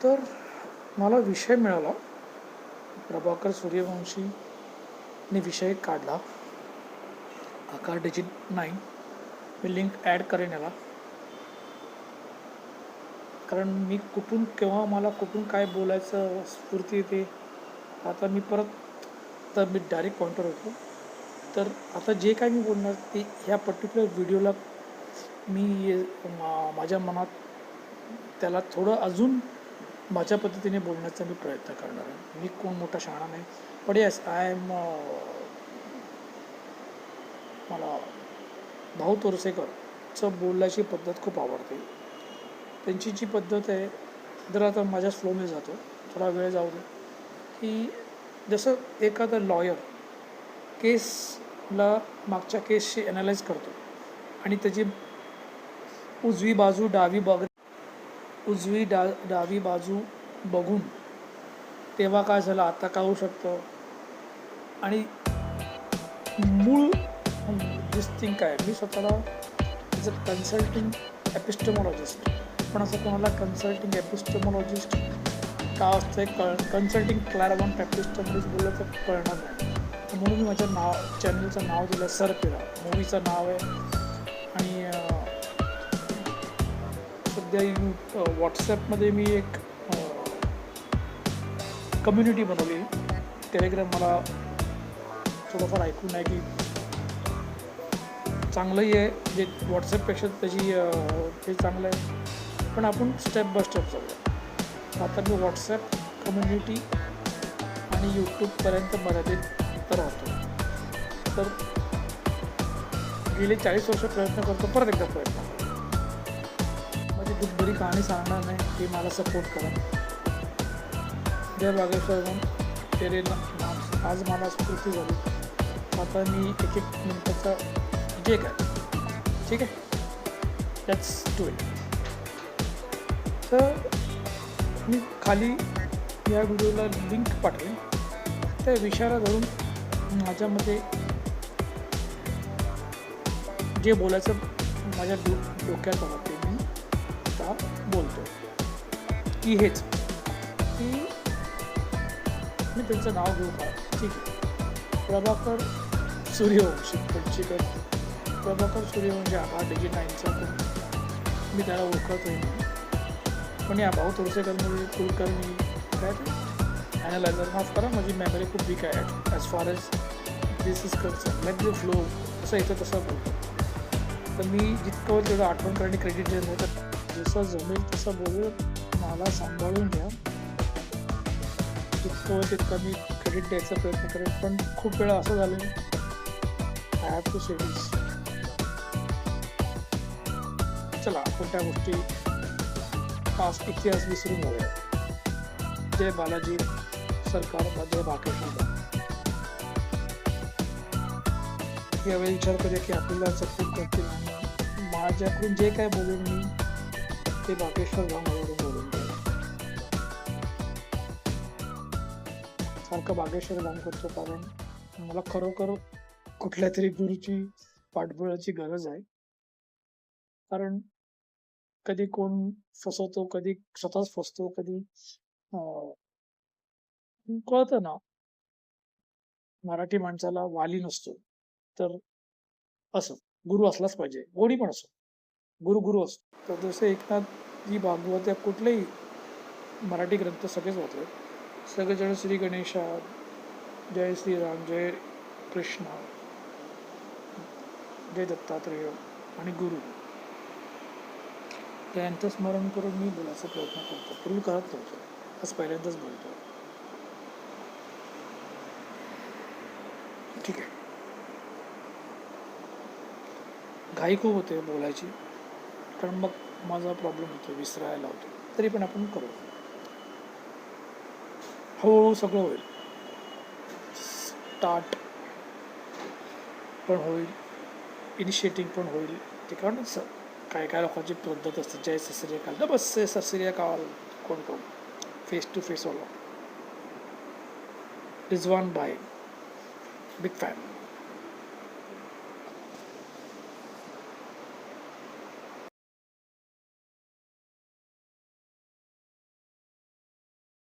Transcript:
तर मला विषय मिळाला, प्रभाकर सूर्यवंशीने विषय काढला, आकार डिजिट 9. मी लिंक ॲड करेन याला, कारण मी कुठून केव्हा मला कुठून काय बोलायचं स्फूर्ती येते. आता मी मी डायरेक्ट पॉईंटवर होतो. तर आता जे काय मी बोलणार ते ह्या पर्टिक्युलर व्हिडिओला मी माझ्या मनात त्याला थोडं अजून माझ्या पद्धतीने बोलण्याचा मी प्रयत्न करणार आहे. मी कोण मोठा शहाणा नाही, पण येस आय एम मला भाऊ तोरसेकरचं बोलण्याची पद्धत खूप आवडते. त्यांची जी पद्धत आहे, जर आता माझ्या स्लोने जातो, थोडा वेळ जाऊ दे, की जसं एखादा लॉयर केसला मागच्या केसची ॲनालाइज करतो आणि त्याची उजवी डावी बाजू बघून तेव्हा काय झालं, आता काय होऊ शकतं, आणि मूळ दिसथिंग काय. मी स्वतःला ॲज अ कन्सल्टिंग एपिस्टेमॉलॉजिस्ट, पण असं कोणाला कन्सल्टिंग एपिस्टेमॉलॉजिस्ट का असतं, कन्सल्टिंग क्लॅरवॉन्ट एपिस्टेमॉलॉजिस्ट बोललं तर कळणार नाही. म्हणून मी माझ्या चॅनलचं नाव दिलं सरपिरा. मूवीचं नाव आहे. आणि सध्या व्हॉट्सॲपमध्ये मी एक कम्युनिटी बनवली. टेलिग्राम मला थोडंफार ऐकून आहे की चांगलंही आहे, जे व्हॉट्सॲपपेक्षा त्याची हे चांगलं आहे, पण आपण स्टेप बाय स्टेप जाऊया. आता मी व्हॉट्सॲप कम्युनिटी आणि यूट्यूबपर्यंत मर्यादित राहतो. तर गेले 40 वर्ष प्रयत्न करतो, परत एकदा प्रयत्न करतो. माझी दुःखभरी कहाणी सांगणार नाही, ती मला सपोर्ट करा. जय बागेश्वर तेरे नाम. आज मला स्फूर्ती झाली. आता मी एक मिनिटाचं जे काय, ठीक आहे, लेट्स डू इट. तर मी खाली या व्हिडिओला लिंक पाठवेन. त्या विषयाला धरून माझ्यामध्ये जे बोलायचं माझ्या डोक्यात आलं ते मी आता बोलतो. की हेच की मी त्यांचं नाव घेऊ का, ठीक आहे, प्रभाकर सूर्यवंशी. प्रभाकर सूर्यवंशी हा डिजिट 9चा मी त्याला ओळखतोय. पण या भाऊ तोरसेकरमध्ये कुलकर्णी काय ते ॲनालायझर, माफ करा माझी मेमरी खूप वीक आहे as far as this is concern. Let the flow असं येतं तसं बोलतो. तर मी जितकं तेवढं आठवण करणे क्रेडिट देत नव्हतं. जसं जमेल तसं बोलू, मला सांभाळून घ्या. जितकं तितकं मी क्रेडिट द्यायचा प्रयत्न करेन. पण खूप वेळा असं झालं, आय हॅव टू से दिस. चला आपण त्या गोष्टी पास्ट इतिहास विसरून जाऊया. जय बालाजी सरकार, जय बाकेश्वर. यावेळी विचार करूया की आपल्याला सपोर्ट करतील आणि माझ्याकडून जे काय बोलून मी ते बाकेश्वर भावाकडून बोलून जाईल. सारखं बागेश्वर काम करतो, कारण मला खरोखर कुठल्या तरी गुरुची पाठबळाची गरज आहे. कारण कधी कोण फसवतो, कधी स्वतःच फसतो, कधी कळतं ना, मराठी माणसाला वाली नसतो. तर असं गुरु असलाच पाहिजे, कोणी पण असो, गुरु असतो. तर जसं एकनाथजी भागवत या कुठलेही मराठी ग्रंथ सगळेच वाचले, सगळेजण श्री गणेशा, जय श्रीराम, जय कृष्ण, जय दत्तात्रेय आणि गुरु यांचं स्मरण करून मी बोलायचा प्रयत्न करतो. पूर्वी करत नव्हतो, आज पहिल्यांदाच बोलतो. ठीक आहे, घाई खूप होते बोलायची, कारण मग माझा प्रॉब्लेम होतो, विसरायला होतो. तरी पण आपण करू, हळूहळू सगळं होईल. स्टार्ट पण होईल, इनिशिएटिंग पण होईल. ते कारण काय काय लोकांची पद्धत असते, जय सश्रीकाल, तर बस से सश्रीकाल कोण कोण फेस टू फेस वाला. रिजवान भाई बिग फॅन.